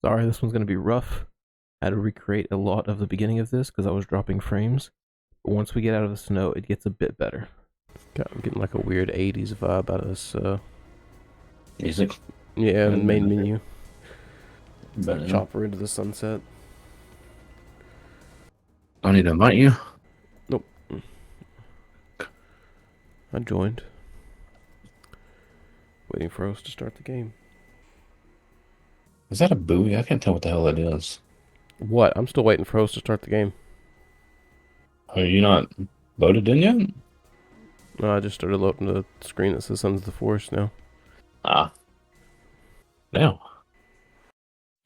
Sorry, this one's going to be rough. I had to recreate a lot of the beginning of this because I was dropping frames. But once we get out of the snow, it gets a bit better. I'm getting like a weird 80s vibe out of this. Music. Yeah, the main menu. It's But, like chopper into the sunset. I need to invite you. Nope. I joined. Waiting for us to start the game. Is that a buoy? I can't tell what the hell that is. What? I'm still waiting for host to start the game. Are you not voted in yet? No, I just started loading the screen that says Sons of the Forest now. Ah. Now.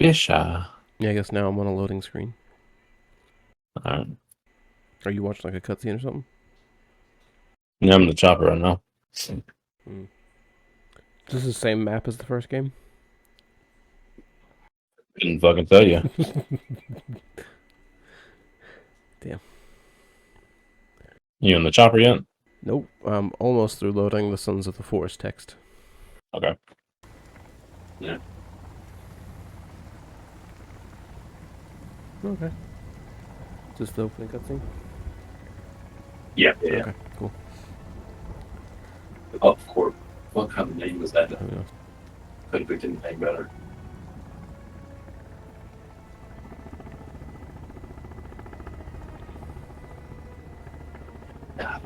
Fish. Yeah, I guess now I'm on a loading screen. Alright. Are you watching like a cutscene or something? Yeah, I'm in the chopper right now. Hmm. Is this the same map as the first game? Couldn't fucking tell you. Damn. You in the chopper yet? Nope. I'm almost through loading the Sons of the Forest text. Okay. Yeah. Okay. Is this the opening cutscene? Yeah. Okay, cool. Oh, of course. What kind of name was that? Oh, yeah. Couldn't pick anything better.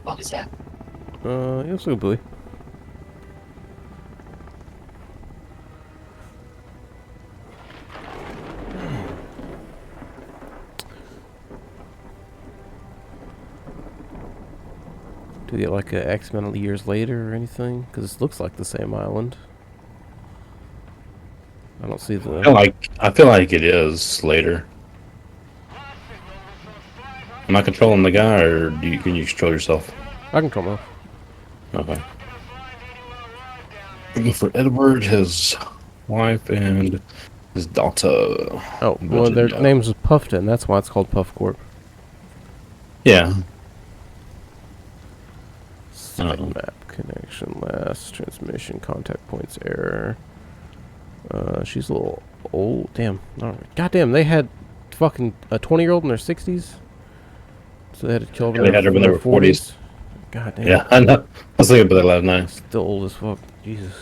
What is that? Yeah, it's like a buoy. Do they get like a X amount of years later or anything? Because this looks like the same island. I don't see the. I feel like it is later. Am I controlling the guy, or can you control yourself? I control myself. Okay. Looking for Edward, his wife, and his daughter. Oh, well, their names is Puffton. That's why it's called Puff Corp. Yeah. Site map connection last transmission contact points error. She's a little old. Damn. Goddamn, they had fucking a 20-year-old in their 60s. So they had to kill them They had her when they were 40s. God damn. Yeah, I know. I was thinking about that last night. Still old as fuck. Jesus.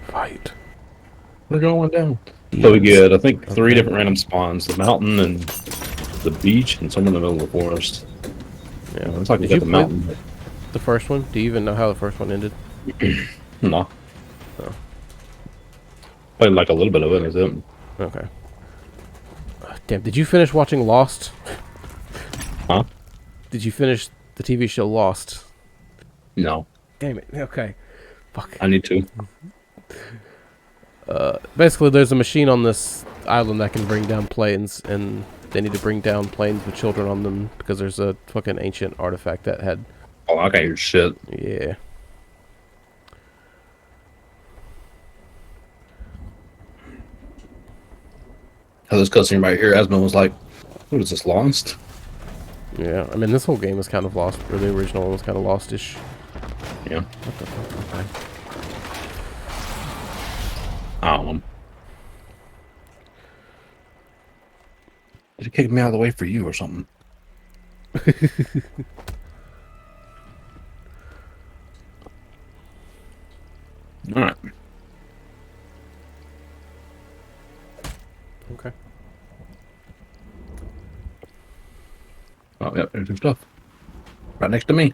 Fight. We're going down. Yes. So we get, I think, 3 different random spawns: the mountain and the beach, and some in the middle of the forest. Yeah, it's like we got the mountain. The first one? Do you even know how the first one ended? No. Oh. Played like a little bit of it, is it? Okay. Damn, did you finish watching Lost? Huh? Did you finish the TV show Lost? No. Damn it. Okay. Fuck. I need to. Basically, there's a machine on this island that can bring down planes, and they need to bring down planes with children on them because there's a fucking ancient artifact that had... Oh, I got your shit. Yeah. This cutscene right here, Asma was like, what is this, Lost? Yeah, I mean, this whole game is kind of lost, or the original was kind of lost-ish. Yeah. What the fuck? Okay. I don't know. Did it kick me out of the way for you or something? Alright. Okay. Oh, yeah, there's your stuff. Right next to me.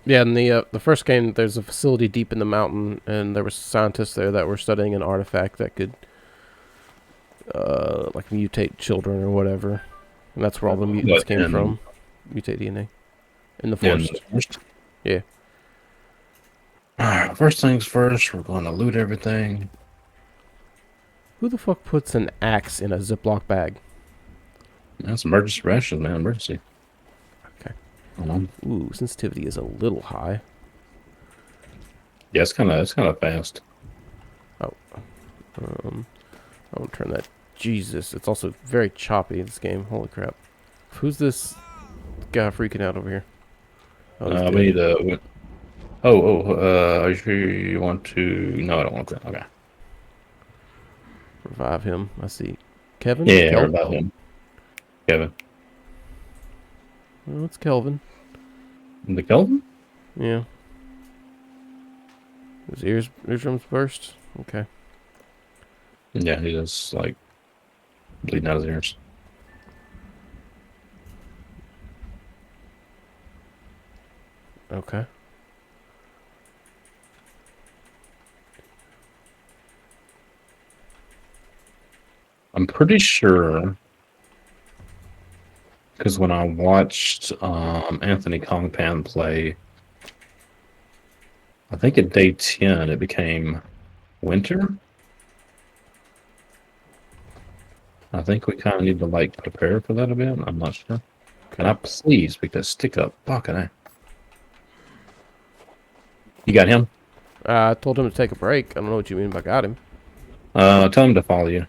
Yeah, in the first game, there's a facility deep in the mountain, and there were scientists there that were studying an artifact that could, like, mutate children or whatever. And that's where all the mutants came from. Mutate DNA. In the forest. Yeah. Alright, first things first, we're going to loot everything. Who the fuck puts an axe in a Ziploc bag? That's emergency rations, man. Emergency. Okay. Hold on. Ooh, sensitivity is a little high. Yeah, it's kind of fast. Oh. I won't turn that. Jesus, it's also very choppy, this game. Holy crap. Who's this guy freaking out over here? Oh, we need to... Are you sure you want to? No, I don't want to. Okay. Revive him. I see. Kevin? Yeah, or Kelvin? about him, Kevin. Oh, it's Kelvin. The Kelvin? Yeah. His eardrums burst? Okay. Yeah, he was like bleeding out his ears. Okay. I'm pretty sure because when I watched Anthony Kongpan play, I think at day 10 it became winter. I think we kind of need to like prepare for that a bit. I'm not sure. Can I Okay. please pick that stick up? Fucking A. You got him? I told him to take a break. I don't know what you mean by got him. Tell him to follow you.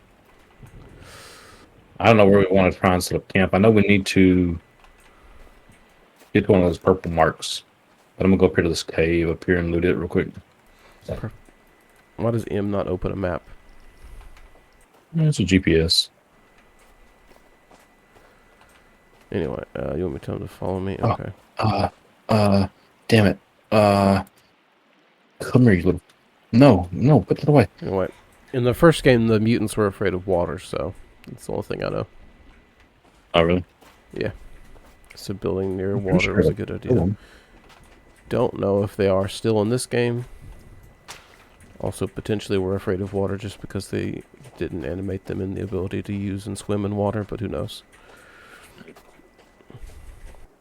I don't know where we want to try and set up camp. I know we need to get to one of those purple marks. But I'm gonna go up here to this cave up here and loot it real quick. Why does M not open a map? It's a GPS. Anyway, you want me to tell him to follow me? Oh, Okay. damn it. Come here, you little. No, put it away. Anyway, in the first game, the mutants were afraid of water, so that's the only thing I know. Oh, really? Yeah. So building near I'm pretty water sure was a that's good the idea. one. Don't know if they are still in this game. Also, potentially were afraid of water just because they didn't animate them in the ability to use and swim in water, but who knows?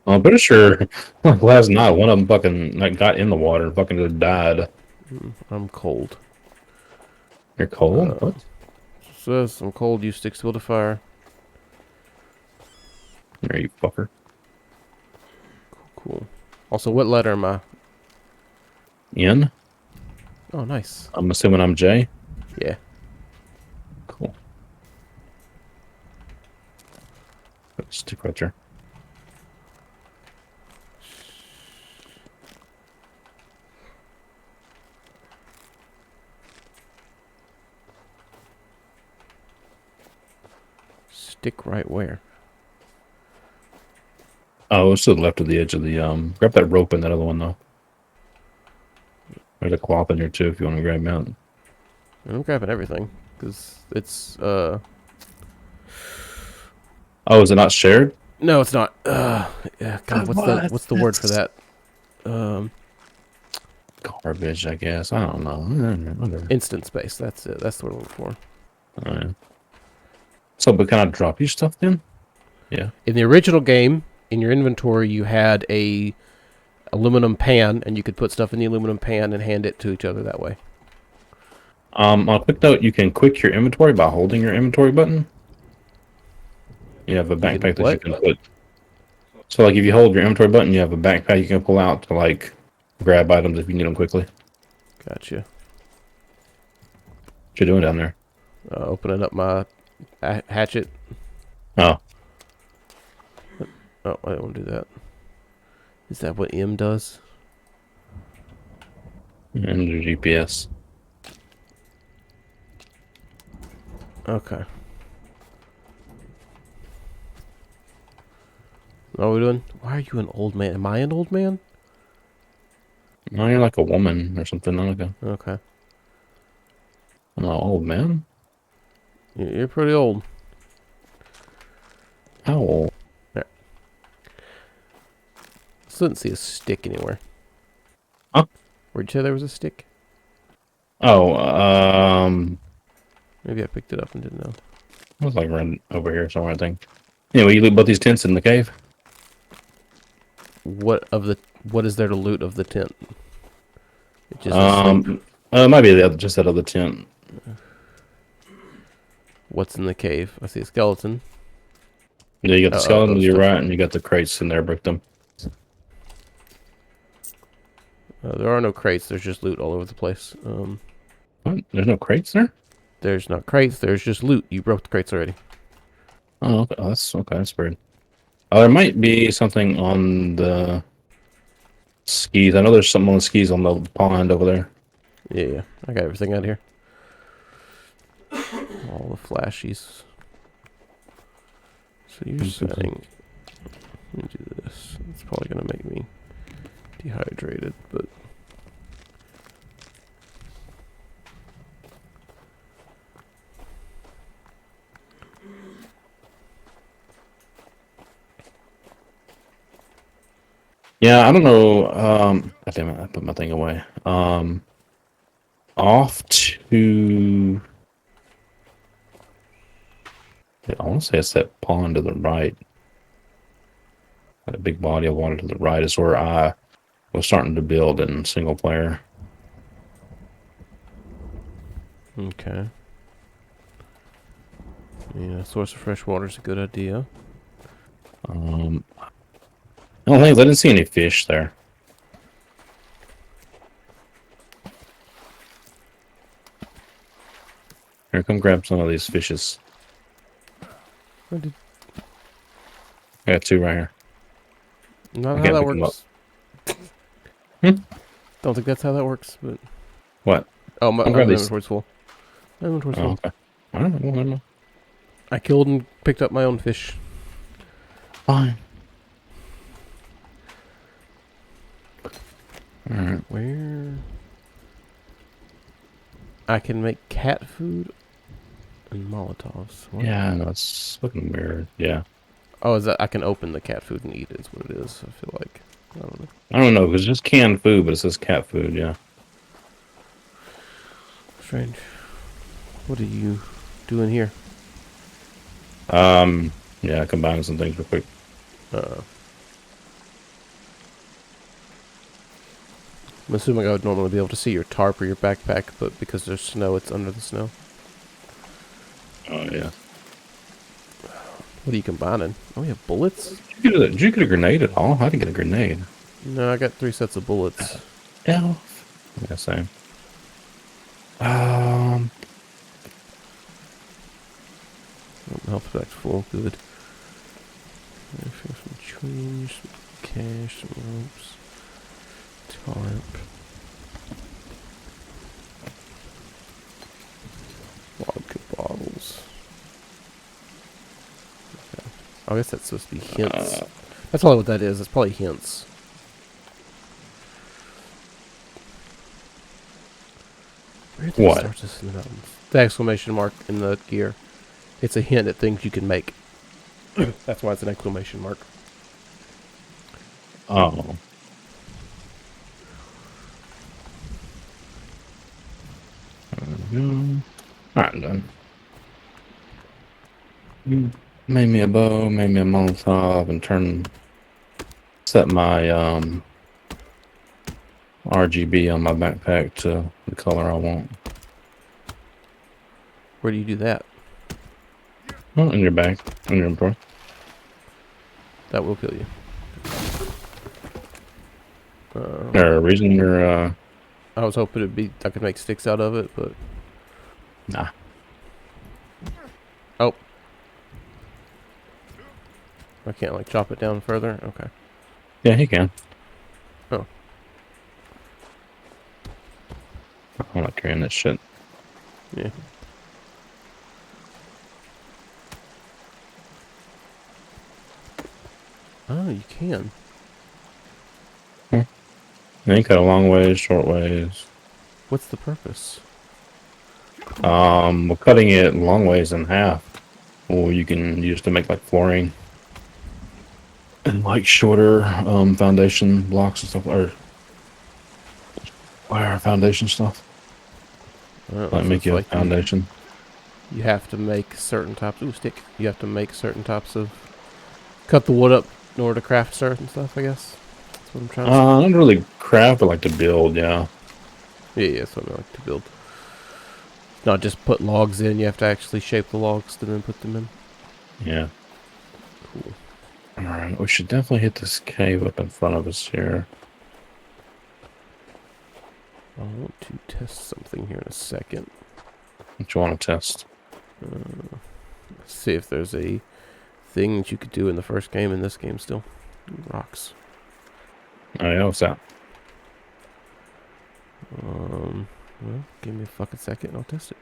I'm pretty sure like last night one of them fucking like got in the water and fucking just died. I'm cold. You're cold? What? Says I'm cold, use stick to fire. There, you fucker. Cool. Also, what letter am I? In? Oh, nice. I'm assuming I'm J. Yeah. Cool. Stick right there. Stick right where? Oh, it's to the left of the edge of the grab that rope and that other one though. There's a cloth in here too if you want to grab out. I'm grabbing everything because it's Oh, is it not shared? no, it's not. Yeah. God, what's the word for that? Garbage, I guess. I don't know. Whatever. Instant space. That's it. That's what I'm looking for. Yeah. So, but can I drop you stuff then? Yeah. In the original game, in your inventory, you had a aluminum pan, and you could put stuff in the aluminum pan and hand it to each other that way. On a quick note, you can quick your inventory by holding your inventory button. You have a backpack that you can put. So, like, if you hold your inventory button, you have a backpack you can pull out to, like, grab items if you need them quickly. Gotcha. What you doing down there? Opening up my hatchet. Oh. Oh, I don't want to do that. Is that what M does? And your GPS. Okay. What are we doing? Why are you an old man? Am I an old man? No, you're like a woman or something. Not like a. Okay. I'm not old, man. You're pretty old. How old? There. Still didn't see a stick anywhere. Huh? Where'd you say there was a stick? Oh, Maybe I picked it up and didn't know. it was like right over here somewhere, I think. Anyway, you loot both these tents in the cave? What is there to loot of the tent? It just It might be the other, just that other tent. what's in the cave? I see a skeleton. Yeah, you got the skeleton to those your stuff. right, and you got the crates in there, bricked them. There are no crates. There's just loot all over the place. What? There's no crates there? There's not crates. There's just loot. You broke the crates already. Oh, okay. Oh, that's okay. That's weird. Oh, there might be something on the Skis. I know there's something on the skis on the pond over there. Yeah, I got everything out here. All the flashies. So you're saying, let me do this. It's probably gonna make me dehydrated, but Yeah, I don't know. God damn it, I put my thing away. Off to. I want to say it's that pond to the right. That big body of water to the right is where I was starting to build in single player. okay. Yeah, source of fresh water is a good idea. I don't think I didn't see any fish there. Here, come grab some of these fishes. I did I got 2 right here. not I how can't that pick them up. works. Hmm? Don't think that's how that works, but What? oh, my Come grab these. inventory's full. My inventory's Oh, full. okay. I don't know. I don't know. I killed and picked up my own fish. Fine. Alright. Where I can make cat food and Molotovs. What? Yeah, no, it's looking weird. Yeah. Oh, is that I can open the cat food and eat it? Is what it is. I feel like I don't know. I don't know, because it's just canned food, but it says cat food, yeah. Strange. What are you doing here? Yeah, combining some things real quick. I'm assuming I would normally be able to see your tarp or your backpack, but because there's snow, it's under the snow. Oh, yeah. What are you combining? Oh, you have bullets? Did you get a grenade at all? I didn't get a grenade. No, I got 3 sets of bullets. Yeah. Yeah, same. Health pack's full. Good. Some change, some cash, some ropes. Tarp. Vodka bottles. Okay. I guess that's supposed to be hints. That's probably what that is. It's probably hints. Where did it start this in the mountains? The exclamation mark in the gear. It's a hint at things you can make. That's why it's an exclamation mark. Oh. Alright, done. Made me a bow, made me a Molotov, and set my RGB on my backpack to the color I want. Where do you do that? Oh, in your bag, in your inventory. That will kill you. There a reason you're I was hoping I could make sticks out of it, but nah. oh, I can't like chop it down further. Okay. Yeah, he can. Oh. I'm not carrying that shit. Yeah. Oh, you can. Yeah, you cut a long ways, short ways. What's the purpose? We're cutting it long ways in half. Or you can use to make like flooring. And like shorter foundation blocks and stuff, or wire foundation stuff. Oh, Like so make it's you a like foundation. you have to make certain types. Ooh, stick. You have to make certain types of. Cut the wood up in order to craft certain stuff, I guess. That's what I'm trying to say. Not really craft, but like to build, yeah. Yeah, that's what I like to build. Not just put logs in, you have to actually shape the logs to then put them in. Yeah. Cool. Alright, we should definitely hit this cave up in front of us here. I want to test something here in a second. What you want to test? See if there's a thing that you could do in the first game in this game still. Rocks. Oh yeah, what's that? Well, give me a fucking second and I'll test it.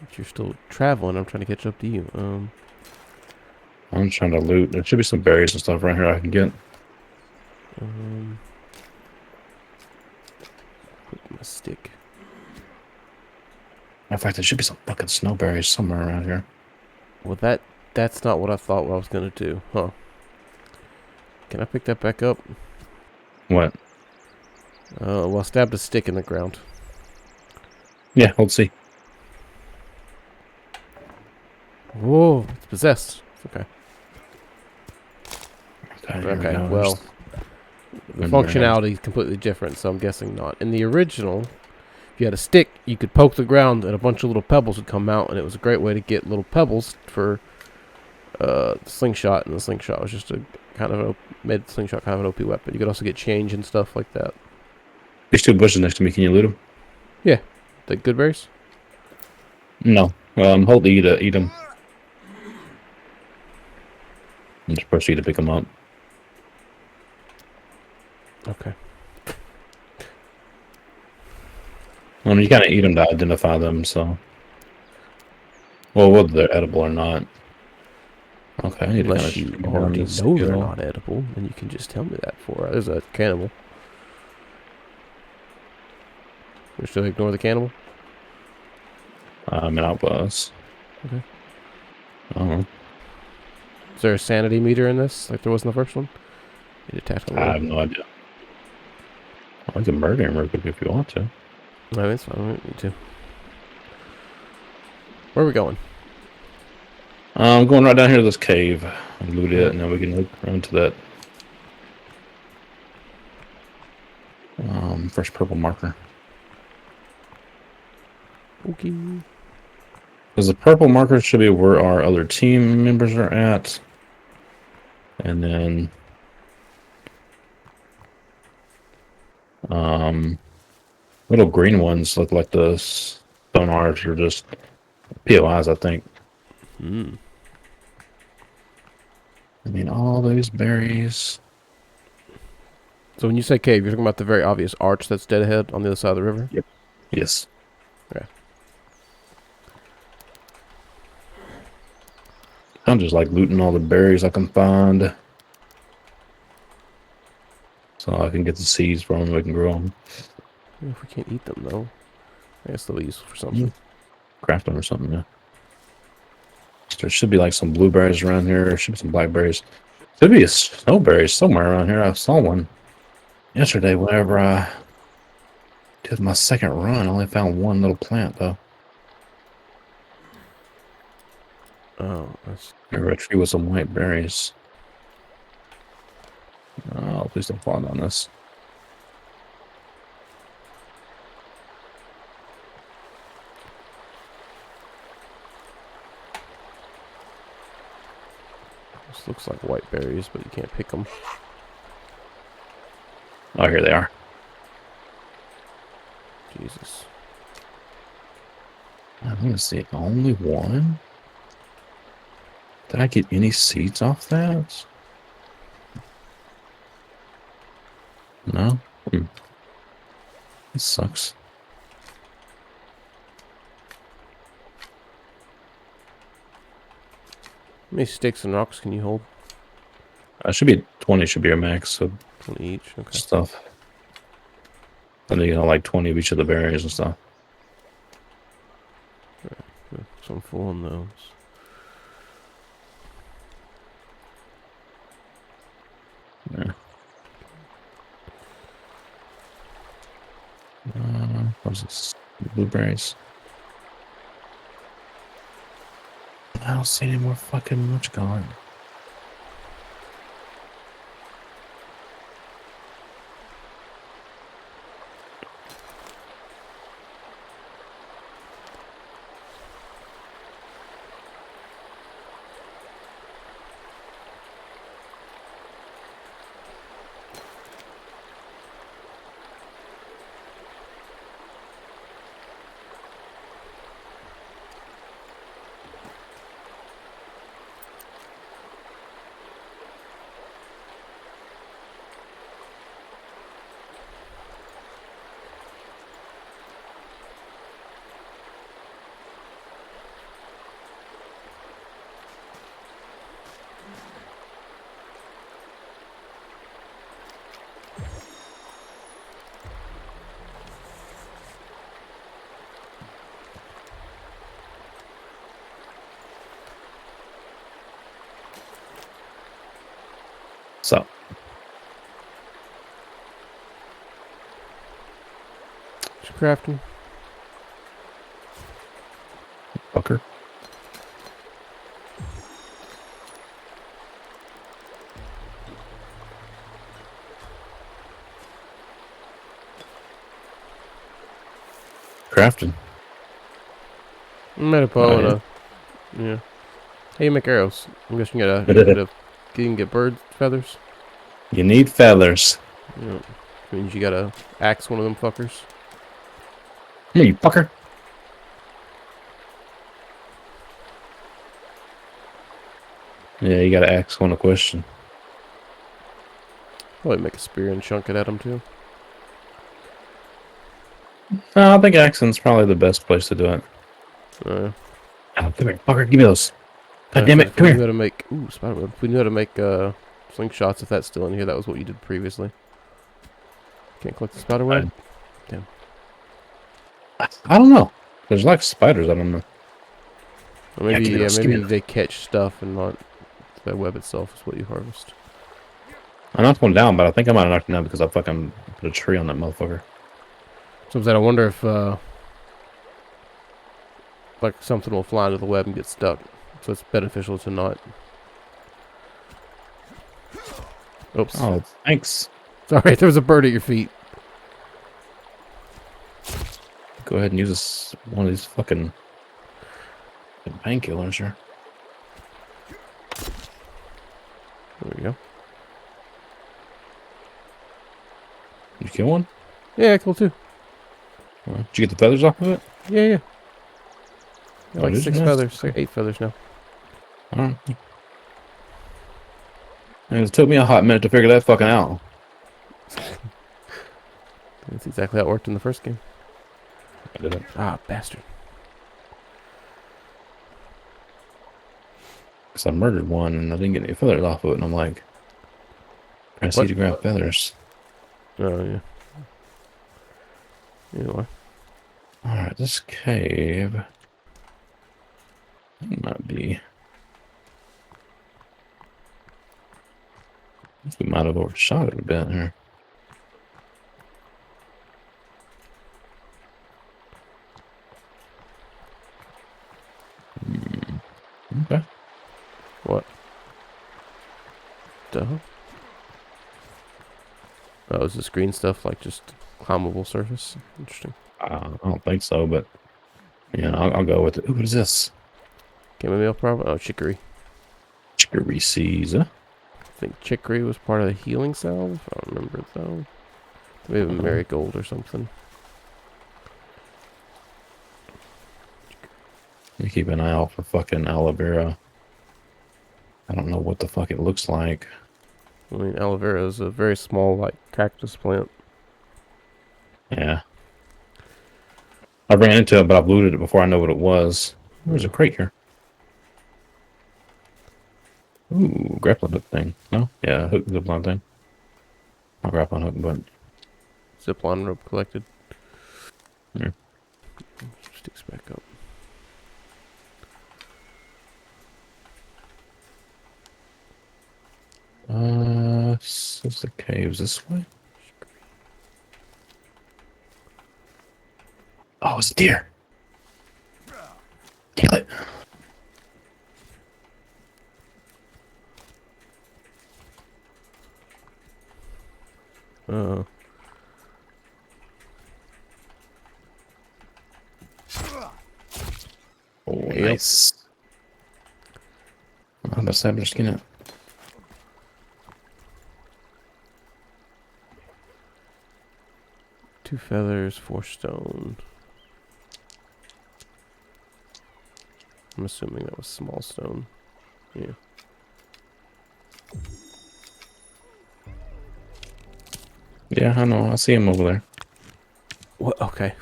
If you're still traveling, I'm trying to catch up to you. I'm trying to loot. There should be some berries and stuff right here I can get. Put my stick. In fact, there should be some fucking snowberries somewhere around here. Well, that's not what I thought I was gonna do, huh? Can I pick that back up? What? Well, I stabbed a stick in the ground. Yeah, let's see. Whoa, it's possessed. Okay. Okay, here we Okay, go. well, the functionality is completely different, so I'm guessing not. In the original, if you had a stick, you could poke the ground and a bunch of little pebbles would come out, and it was a great way to get little pebbles for slingshot, and the slingshot was just a kind of made the slingshot kind of an OP weapon. You could also get change and stuff like that. There's two bushes next to me. Can you loot them? Yeah, the good berries. No. Hold E to eat them. I'm just press E to pick them up. Okay. I mean, you kind of eat them to identify them, so. Well, whether they're edible or not. Okay, I need to kind Unless of you shoot down already this know they're hill. not edible, then you can just tell me that for. There's a cannibal. We're still ignore the cannibal. I mean, I was. Okay. Oh, Is there a sanity meter in this, like there was in the first one? Need a tactical I roll. have no idea. I can murder him real quick if you want to. No, it's fine. We don't need to. Where are we going? I'm going right down here to this cave. Loot it, Alright. and then we can look around to that. First purple marker. Okay. Because the purple marker should be where our other team members are at. And then little green ones look like the stone arts or just POIs, I think. Hmm. I mean, all those berries. So when you say cave, you're talking about the very obvious arch that's dead ahead on the other side of the river? Yep. Yes. Okay. I'm just like looting all the berries I can find. So I can get the seeds from them, we can grow them. Yeah, if we can't eat them, though, I guess they'll be useful for something. Craft them or something, yeah. There should be like some blueberries around here. There should be some blackberries. Should be a snowberry somewhere around here. I saw one yesterday whenever I did my second run. I only found one little plant, though. Oh, that's... Or a tree with some white berries. Oh, please don't fall down this. This looks like white berries, but you can't pick them. Oh, here they are. Jesus. I'm gonna see. Only one? Did I get any seeds off that? No? This sucks. How many sticks and rocks can you hold? Should be 20 should be your max, so 20 each? Okay. stuff. And then you know, like 20 of each of the berries and stuff. Yeah, so I'm full on those. Yeah. What's this? Blueberries. I don't see any more fucking much going. So. Just crafting. Fucker. Crafting. Made a bow and a... Yeah. Hey, you make arrows. I'm guessing you can get bird feathers. You need feathers. Yeah. Means you gotta axe one of them fuckers. Here, you fucker. Yeah, you gotta ask one a question. Probably make a spear and chunk it at him too. No, I think accent's probably the best place to do it. Oh, come here, fucker. Give me those. God damn it. Come here. Knew how to make... Ooh, spiderweb. If we knew how to make slingshots, if that's still in here, that was what you did previously. Can't collect the spiderweb? Damn. I don't know. There's like spiders. I don't know. Or maybe, maybe they catch stuff and not the web itself is what you harvest. I knocked one down, but I think I might have knocked it down because I fucking put a tree on that motherfucker. So I wonder if like something will fly into the web and get stuck. So it's beneficial to not. Oops. Oh, thanks. Sorry, there was a bird at your feet. Go ahead and use this, one of these fucking painkillers here. There we go. Did you kill one? Yeah, cool too. Did you get the feathers off of it? Yeah. Yeah, like 6 nice. feathers, like 8 feathers now. Alright. And it took me a hot minute to figure that fucking out. That's exactly how it worked in the first game. I did it. Ah, bastard. Because I murdered one and I didn't get any feathers off of it, and I'm like, press E to grab feathers. Oh, yeah. Anyway. Alright, this cave. It might be. I think we might have overshot it a bit here. Okay. What? Duh. Oh, is this green stuff like just climbable surface? Interesting. I don't think so, but yeah, I'll go with it. Ooh, what is this? Chamomile problem? Oh, chicory. Chicory seeds. I think chicory was part of the healing salve. I don't remember it though. Maybe marigold or something. You keep an eye out for fucking aloe vera. I don't know what the fuck it looks like. I mean, aloe vera is a very small, like, cactus plant. Yeah. I ran into it, but I've looted it before I know what it was. There's a crate here. Ooh, grappling hook thing. No? Yeah, hook zipline thing. I'll grappling hook, but... Zipline rope collected. Yeah. Sticks back up. Is the caves this way? Oh, it's a deer. Kill it. Oh, nice. I'm about to say, I'm just gonna... Two feathers, 4 stone. I'm assuming that was small stone. Yeah. Yeah, I know. I see him over there. What? Okay.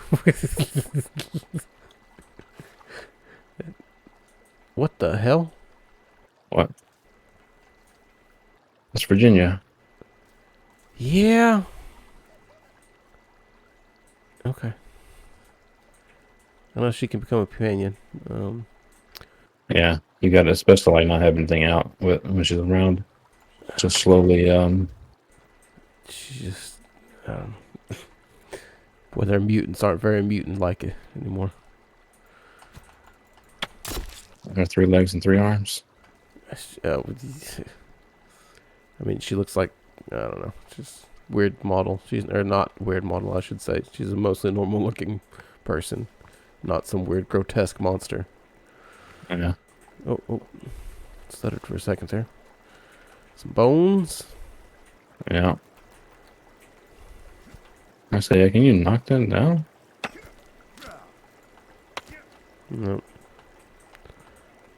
What the hell? What? That's Virginia. Yeah. Okay. Unless she can become a companion. Yeah, you got to, especially like not have anything out when she's around. Just slowly, She just, um, boy, their mutants aren't very mutant-like anymore. her 3 legs and 3 arms. I mean, she looks like, I don't know, just weird model. She's, or not weird model, I should say. She's a mostly normal-looking person, not some weird grotesque monster. Yeah. Oh, stuttered for a second there. Some bones. Yeah. I say, yeah, can you knock that down? No.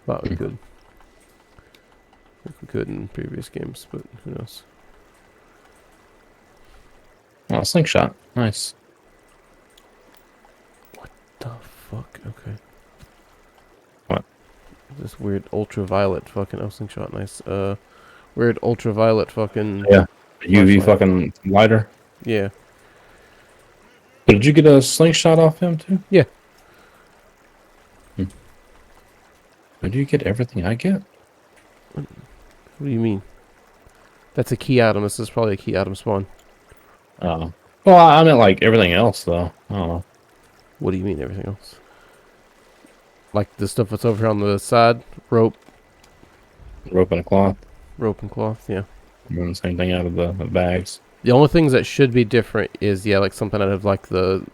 Thought we could. I think we could in previous games, but who knows. Oh, slingshot. Nice. The fuck? Okay. What? This weird ultraviolet fucking slingshot. Nice. Weird ultraviolet fucking. Yeah. UV Flashlight. fucking lighter. Yeah. Did you get a slingshot off him too? Yeah. Did you get everything I get? What do you mean? That's a key item. This is probably a key item spawn. Oh. Well, I meant like everything else though. I don't know. What do you mean everything else? Like the stuff that's over here on the side? Rope. Rope and a cloth. Rope and cloth, yeah. And then the same thing out of the bags. The only things that should be different is, yeah, like something out of like the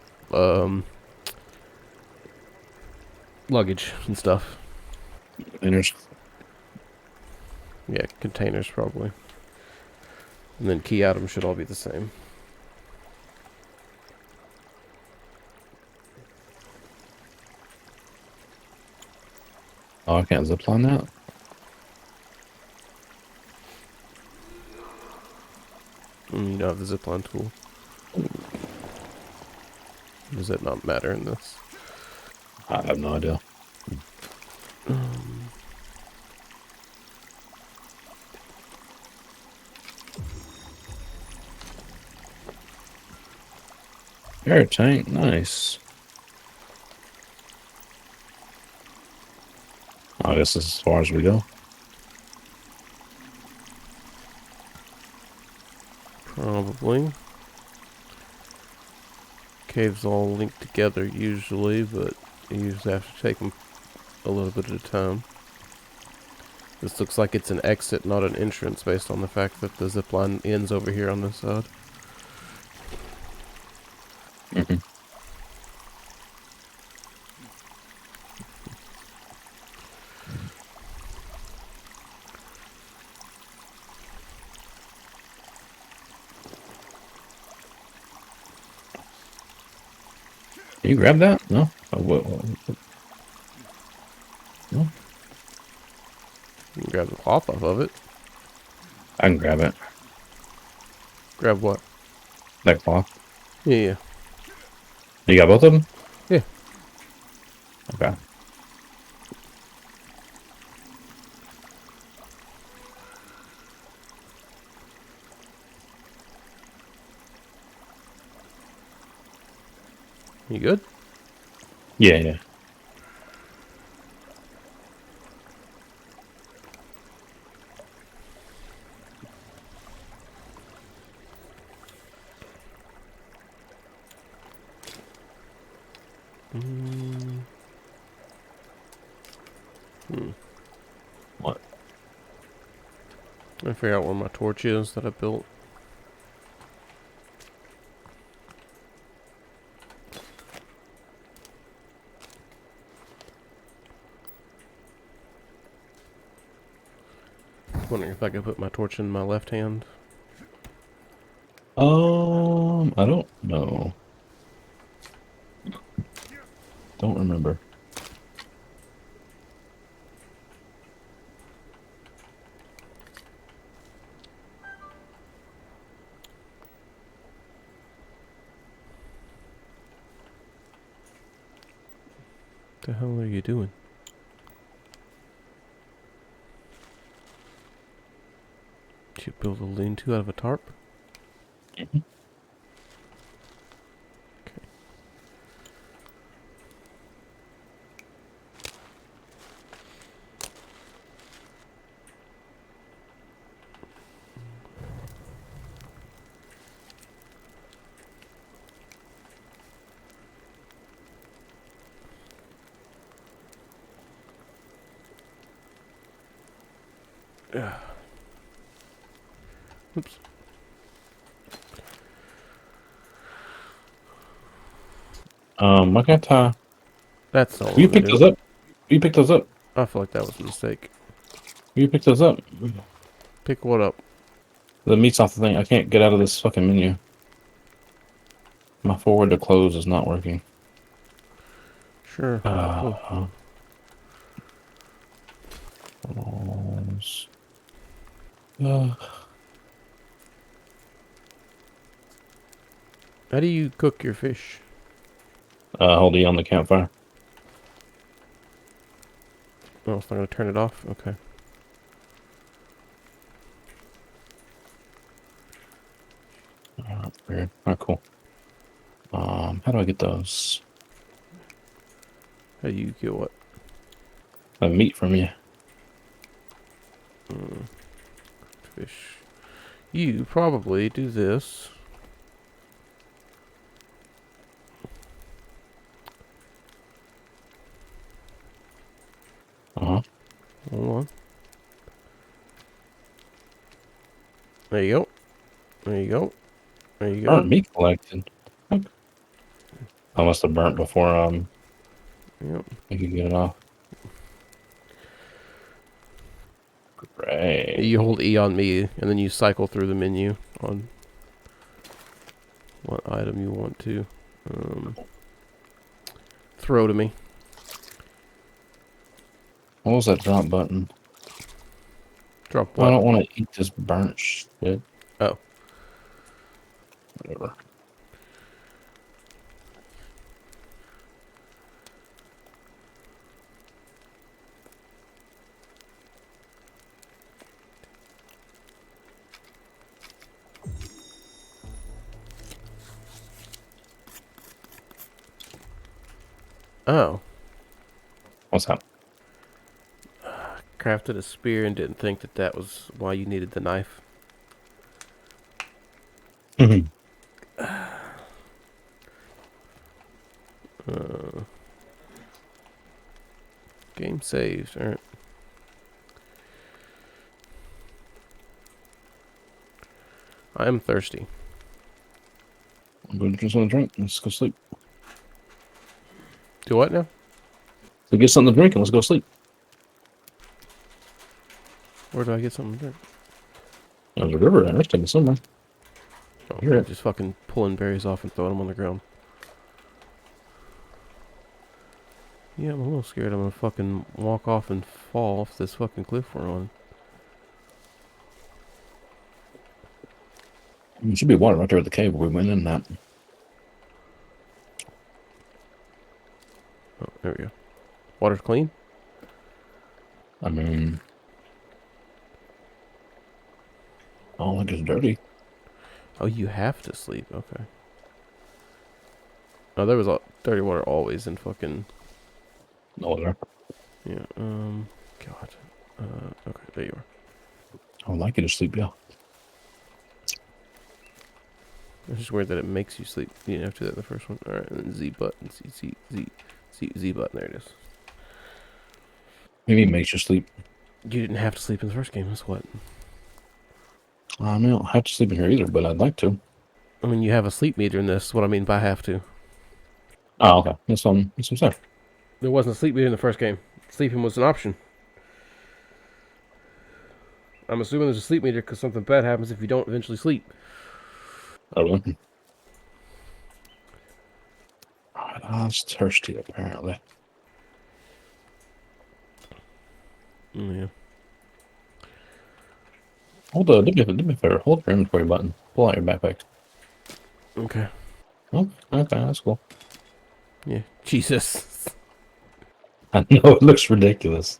luggage and stuff. Containers. Yeah, containers probably. And then key items should all be the same. Oh, I can't zipline that. You don't have the zipline tool. Does it not matter in this? I have no idea. Air tank, nice. I guess this is as far as we go. Probably. Caves all linked together usually, but you usually have to take them a little bit at a time. This looks like it's an exit, not an entrance, based on the fact that the zipline ends over here on this side. Mm-hmm. Can you grab that? No? Oh, what? No? You can grab the cloth off of it. I can grab it. Grab what? That cloth. Yeah. You got both of them? Yeah. Okay. You good? Yeah. What? I figure out where my torch is that I built. Wondering if I could put my torch in my left hand. I don't know. Don't remember. What the hell are you doing? Did you build a lean-to out of a tarp? Mm-hmm. Okay. Oops. I got That's all will you I'm gonna pick do. those up? Will you pick those up? I feel like that was a mistake. Will you pick those up? Pick what up? The meat's off the thing. I can't get out of this fucking menu. My forward to close is not working. Sure. Oh. Close. How do you cook your fish? Hold E on the campfire. Oh, it's not gonna turn it off? Okay. Weird. Alright, cool. How do I get those? How do you get what? The meat from you. Fish. You probably do this. Uh-huh. Hold on. There you go. There you go. There you go. Burnt meat collected. I must have burnt before Yep. I could get it off. Great. You hold E on me, and then you cycle through the menu on what item you want to throw to me. What was that drop button? Drop I what? don't want to eat this burnt shit. Oh. Whatever. Oh. What's that? Crafted a spear and didn't think that that was why you needed the knife. Game saved. Alright. I am thirsty. I'm going to drink something to drink. Let's go sleep. Do what now? So get something to drink and let's go sleep. Where do I get something to drink? There's a river there. Let's take it somewhere. Oh, Hear I'm it. just fucking pulling berries off and throwing them on the ground. Yeah, I'm a little scared I'm gonna fucking walk off and fall off this fucking cliff we're on. There should be water right there at the cave where we went in that. Oh, there we go. Water's clean? I mean, I don't think it's dirty. Oh, you have to sleep. Okay. Oh, there was dirty water always in fucking... No, there. Yeah, God. Okay, there you are. I would like you to sleep, yeah. It's just weird that it makes you sleep. You didn't have to do that in the first one. Alright, and then Z button. Z button. There it is. Maybe it makes you sleep. You didn't have to sleep in the first game. That's what? I mean, I don't have to sleep in here either, but I'd like to. I mean, you have a sleep meter in this. What I mean by have to. Oh, okay. That's some stuff. There wasn't a sleep meter in the first game. Sleeping was an option. I'm assuming there's a sleep meter because something bad happens if you don't eventually sleep. Oh, really? Alright, I was thirsty, apparently. Yeah. Do me a favor. Hold your inventory button. Pull out your backpack. Okay. Oh, okay, that's cool. Yeah. Jesus. I know, it looks ridiculous.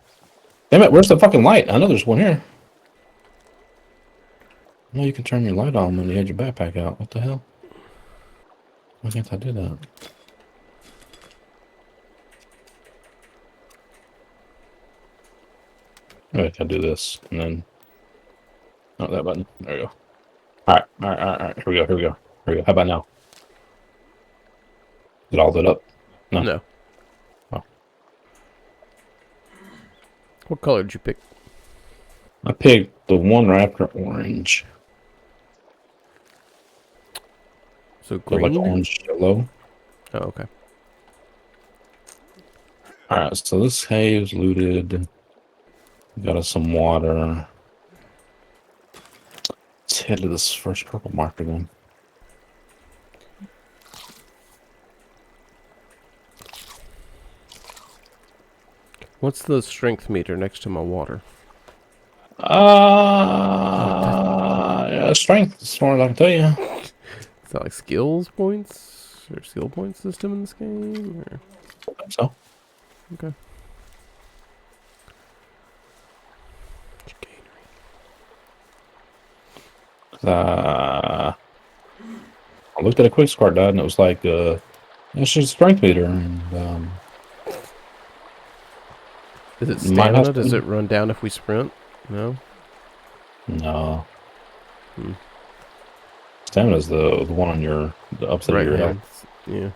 Damn it, where's the fucking light? I know there's one here. No, you can turn your light on when you had your backpack out. What the hell? Why can't I do that? Wait, I do this, and then... Oh, that button. There we go. Alright. Here we go. How about now? Is it all lit up? No. No. Oh. What color did you pick? I picked the one right after orange. So So like green? orange yellow. Oh, okay. Alright, so this hay is looted. Got us some water. Let's head to this first purple marker then. What's the strength meter next to my water? Yeah, strength, as far as I can tell you. Is that like skills points? Or skill point system in this game? Or? I think so. Okay. I looked at a quick score dot and it was like, it's just a strength meter. And, Is it might have stamina? Does it some. run down if we sprint? No? No. Hmm. Stamina is the one on the upside of Right your health. hand. Yeah.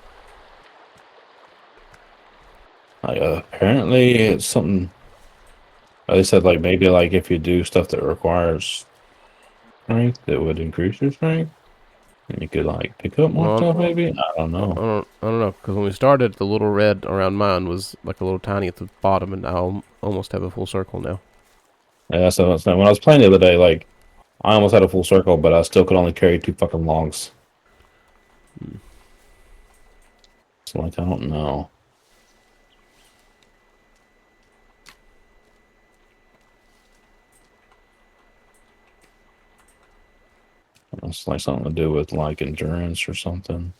Apparently it's something. They said like maybe like if you do stuff that requires strength, it would increase your strength, and you could like pick up more Well, stuff. Maybe I don't know. I don't know. Because when we started, the little red around mine was like a little tiny at the bottom, and I'll almost have a full circle now. Yeah, so when I was playing the other day, like I almost had a full circle, but I still could only carry 2 fucking logs. Hmm. So like I don't know. It's like something to do with like endurance or something.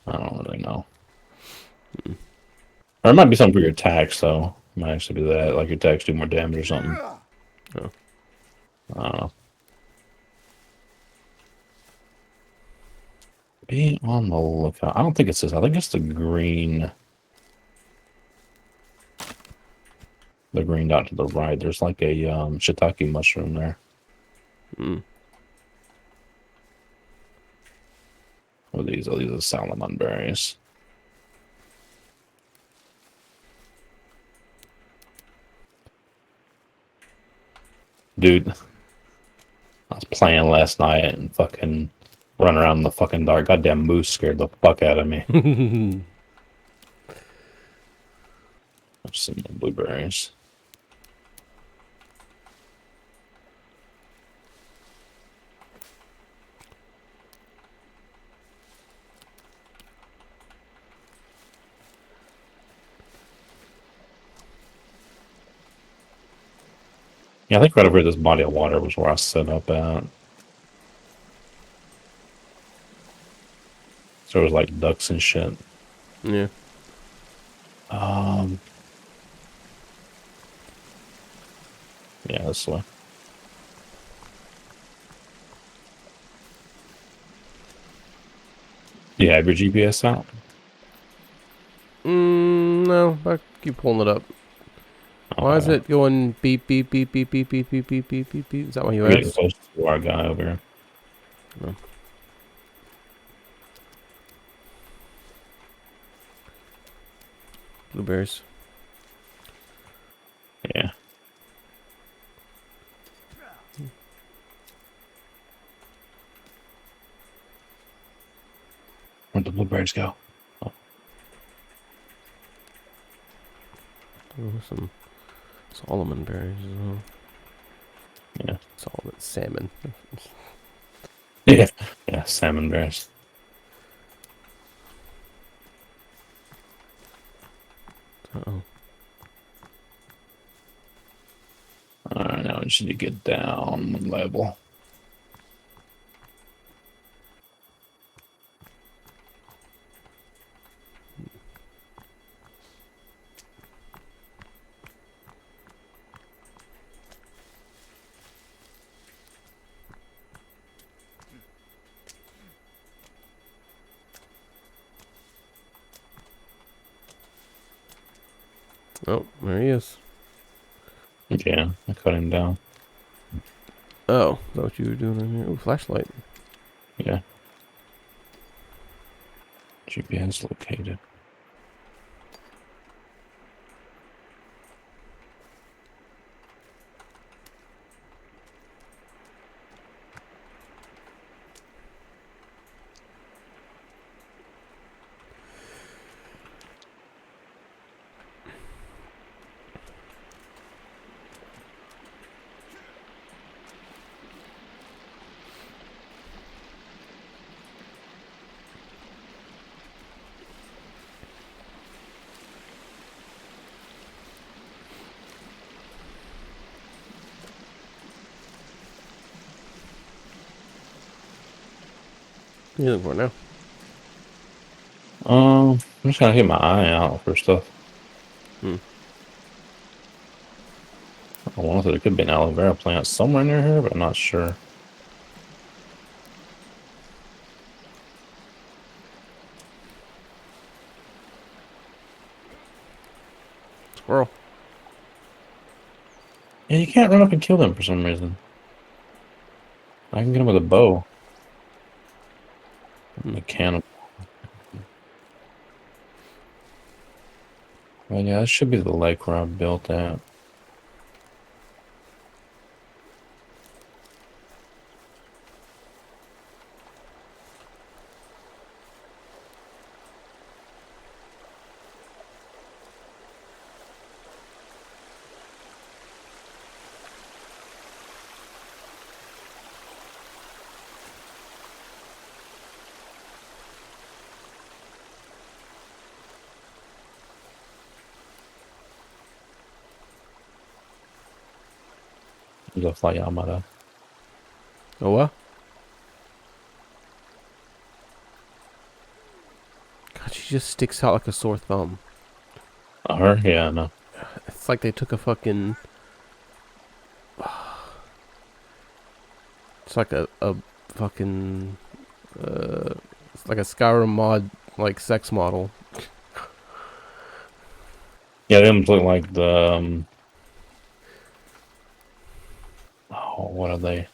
I don't really know. Hmm. Or it might be something for your attacks, though. It might actually be that, like your attacks do more damage or something. Oh. I don't know. Be on the lookout. I don't think it's this. I think it's the green. The green dot to the right. There's like a shiitake mushroom there. Hmm. What are these? Oh, these are salamon berries. Dude, I was playing last night and fucking run around in the fucking dark. Goddamn moose scared the fuck out of me. There's some blueberries. Yeah, I think right over this body of water was where I set up at. So it was like ducks and shit. Yeah. Um, yeah, this way. You have your GPS out? No, I keep pulling it up. Why is Okay. it going beep, beep, beep, beep, beep, beep, beep, beep, beep, beep, beep? Is that why you We're getting asked? close to our guy over here. No. Blueberries. Yeah. Where'd the blueberries go? Oh, Oh, some Solomon berries as well. yeah. Solomon salmon. Yeah. Yeah, salmon berries. Uh-oh. Alright, now we just need to get down one level. Oh, there he is. Yeah, I cut him down. Oh, is that what you were doing in here? Oh, flashlight. Yeah. GPS located. What are you looking for now? I'm just trying to keep my eye out for stuff. I want to say there could be an aloe vera plant somewhere near here, but I'm not sure. Squirrel. Yeah, you can't run up and kill them for some reason. I can get them with a bow. A cannibal. Well, yeah, this should be the lake where I built at. There's a fly yamada. Oh, what? God, she just sticks out like a sore thumb. Her? Yeah, no. It's like they took a fucking... It's like a fucking... it's like a Skyrim mod, like, sex model. Yeah, them look like the... oh, what are they?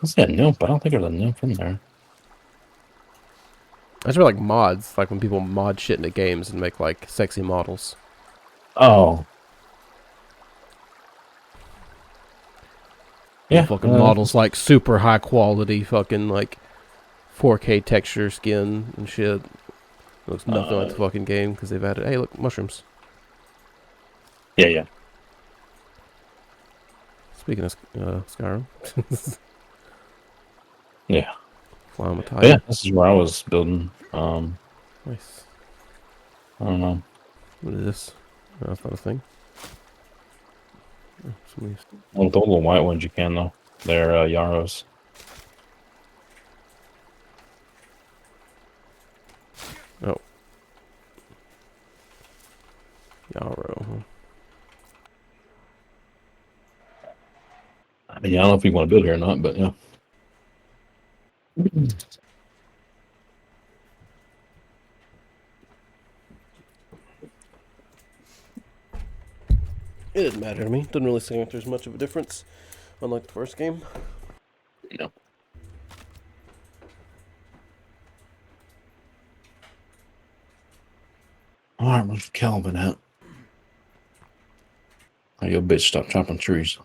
I see a nymph, but I don't think there's a nymph in there. That's really like mods, like when people mod shit into games and make, like, sexy models. Oh. The Yeah. fucking models, like, super high quality, fucking, like, 4K texture skin and shit. Looks nothing like the fucking game because they've added, hey, look, mushrooms. Yeah, yeah. Speaking of Skyrim. Yeah. Fly on the But yeah, tile. this is where I was building. Nice. I don't know. What is this? Oh, that's not a thing. Oh, somebody's... Well, the little white ones you can, though. They're yarrows. Oh. Yarrow, huh? I mean, I don't know if you want to build here or not, but yeah. It didn't matter to me. Doesn't really seem like there's much of a difference, unlike the first game. No. Alright, where's Calvin at? Oh, you bitch, stop chopping trees.